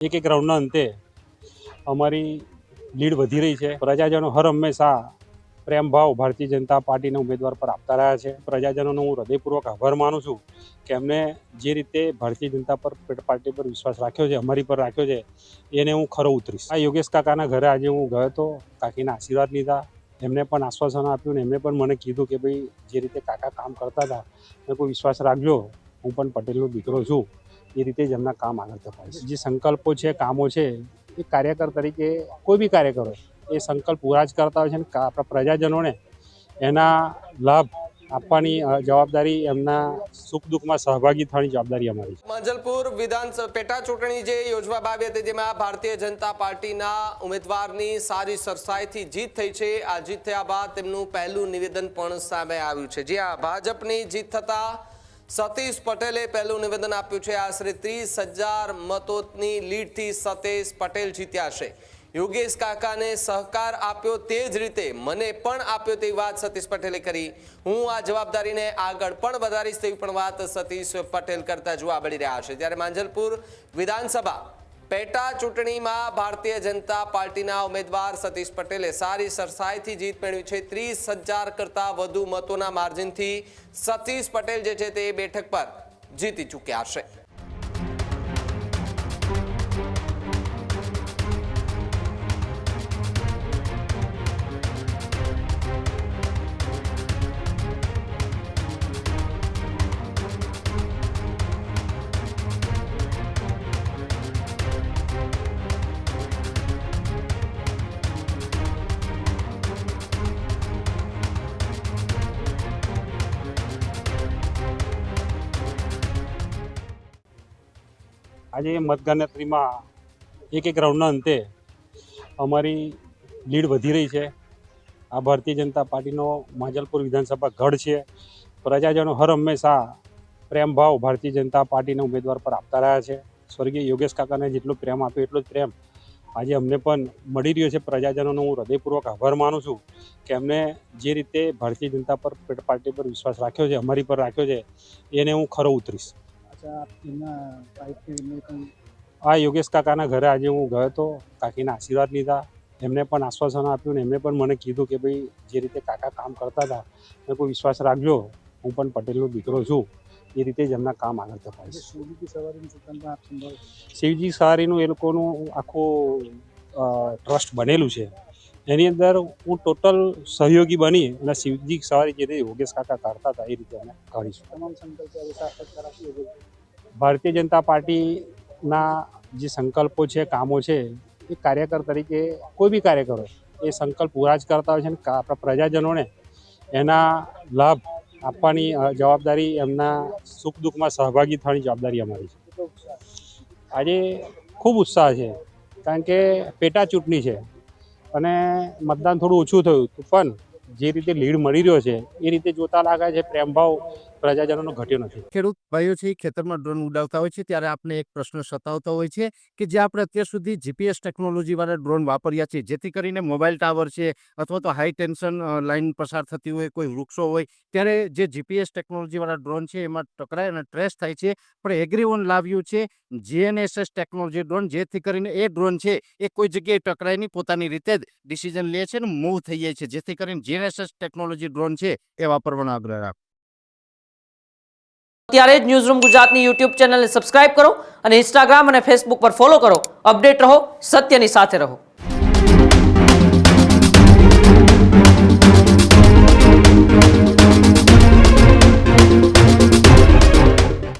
એક રાઉન્ડના અંતે અમારી લીડ વધી રહી છે। પ્રજાજનો હર હંમેશા પ્રેમ ભાવ ભારતીય જનતા પાર્ટીના ઉમેદવાર પર આપતા રહ્યા છે। પ્રજાજનોનો હું હૃદયપૂર્વક આભાર માનું છું કે એમને જે રીતે ભારતીય જનતા પાર્ટી પર વિશ્વાસ રાખ્યો છે, અમારી પર રાખ્યો છે, એને હું ખરો ઉતરીશ। આ યોગેશ કાકાના ઘરે આજે હું ગયો હતો, કાકીના આશીર્વાદ લીધા, એમને પણ આશ્વાસન આપ્યું ને એમને પણ મને કીધું કે ભાઈ જે રીતે કાકા કામ કરતા હતા એ કોઈ વિશ્વાસ રાખજો, હું પણ પટેલનો દીકરો છું, એ રીતે જ એમના કામ આગળ ધપાવીશ। જે સંકલ્પો છે, કામો છે, એ કાર્યકર તરીકે કોઈ બી કાર્યકર હોય એ સંકલ્પ પૂરા જ કરતા હોય છે અને આપણા પ્રજાજનોને એના લાભ આપવાની જવાબદારી, એમના સુખ દુઃખમાં સહભાગી થવાની જવાબદારી અમારી છે। માંજલપુર વિધાનસભા પેટા ચૂંટણી જે યોજવામાં આવી હતી, જેમાં ભારતીય જનતા પાર્ટીના ઉમેદવારની સારી સરસાઈથી જીત થઈ છે। આ જીત થયા બાદ તેમનું પહેલું નિવેદન પણ સામે આવ્યું છે। જ્યાં ભાજપની જીત થતા સતીશ પટેલે પહેલું નિવેદન આપ્યું છે। આશરે 30,000 મતોની લીડથી સતીશ પટેલ જીત્યા છે। યોગેશ કાકાને સહકાર આપ્યો તે જ રીતે મને પણ આપ્યો તેવી વાત સતીશ પટેલે કરી। હું આ જવાબદારીને આગળ પણ વધારીશ તેવી પણ વાત સતીશ પટેલ કરતા જોવા મળી રહ્યા છે। ત્યારે માંજલપુર વિધાનસભા પેટા ચૂંટણીમાં ભારતીય જનતા પાર્ટીના ઉમેદવાર સતીશ પટેલે સારી સરસાઈથી જીત મેળવી છે। 30,000 કરતાં વધુ મતોના માર્જિનથી સતીશ પટેલ જે છે તે બેઠક પર જીતી ચૂક્યા છે। આજે મતગણતરીમાં એક રાઉન્ડના અંતે અમારી લીડ વધી રહી છે। આ ભારતીય જનતા પાર્ટીનો માંજલપુર વિધાનસભા ગઢ છે। પ્રજાજનો હર હંમેશા પ્રેમ ભાવ ભારતીય જનતા પાર્ટીના ઉમેદવાર પર આપતા રહ્યા છે। સ્વર્ગીય યોગેશ કાકાને જેટલો પ્રેમ આપ્યો એટલો જ પ્રેમ આજે અમને પણ મળી રહ્યો છે। પ્રજાજનોનો હું હૃદયપૂર્વક આભાર માનું છું કે એમને જે રીતે ભારતીય જનતા પાર્ટી પર વિશ્વાસ રાખ્યો છે, અમારી પર રાખ્યો છે, એને હું ખરો ઉતરીશ। આ યોગેશ કાકાના ઘરે આજે હું ગયો હતો, કાકીના આશીર્વાદ લીધા, એમને પણ આશ્વાસન આપ્યું ને એમને પણ મને કીધું કે ભાઈ જે રીતે કાકા કામ કરતા હતા એ કોઈ વિશ્વાસ રાખજો, હું પણ પટેલનો દીકરો છું, એ રીતે જ એમના કામ આગળ ધપાવીશ। શિવજી સવારીનું એ લોકોનું આખું ટ્રસ્ટ બનેલું છે, એની અંદર હું ટોટલ સહયોગી બની અને શિવજી સવારી જે રીતે યોગેશ કાકા કરતા હતા એ રીતે અમે કરીશું। ભારતીય જનતા પાર્ટીના જે સંકલ્પો છે, કામો છે, એ કાર્યકર તરીકે કોઈ બી કાર્યકર હોય એ સંકલ્પ પૂરા જ કરતા હોય છે અને આપણા પ્રજાજનોને એના લાભ આપવાની જવાબદારી, એમના સુખ દુઃખમાં સહભાગી થવાની જવાબદારી અમારી છે। આજે ખૂબ ઉત્સાહ છે, કારણ કે પેટા ચૂંટણી છે અને મતદાન થોડું ઓછું થયું પણ જે રીતે લીડ મળી રહ્યો છે એ રીતે જોતા લાગે છે પ્રેમભાવ પ્રજાજનોનો ઘટ્યો નથી। ખેડૂત ભાઈઓ છે ખેતરમાં ડ્રોન ઉડાવતા હોય છે ત્યારે આપણે એક પ્રશ્ન સતાવતો હોય છે કે જે આપણે અત્યાર સુધી જીપીએસ ટેકનોલોજી વાળા ડ્રોન વાપર્યા છે, જેથી કરીને મોબાઈલ ટાવર છે અથવા તો હાઈ ટેન્શન લાઈન પસાર થતી હોય, કોઈ વૃક્ષો હોય, ત્યારે જે જીપીએસ ટેકનોલોજી વાળા ડ્રોન છે એમાં ટકરાય અને ટ્રેસ થાય છે। પણ એગ્રીઓન લાવ્યું છે જીએનએસએસ ટેકનોલોજી ડ્રોન, જેથી કરીને એ ડ્રોન છે એ કોઈ જગ્યાએ ટકરાય નહીં, પોતાની રીતે જ ડિસિઝન લે છે અને મૂવ થઈ જાય છે, જેથી કરીને જીએનએસએસ ટેકનોલોજી ડ્રોન છે એ વાપરવાનો આગ્રહ રાખો। અત્યારે જ ન્યૂઝરૂમ ગુજરાતની યુટ્યુબ ચેનલને સબસ્ક્રાઇબ કરો અને ઇન્સ્ટાગ્રામ અને ફેસબુક પર ફોલો કરો। અપડેટ રહો, સત્યની સાથે રહો।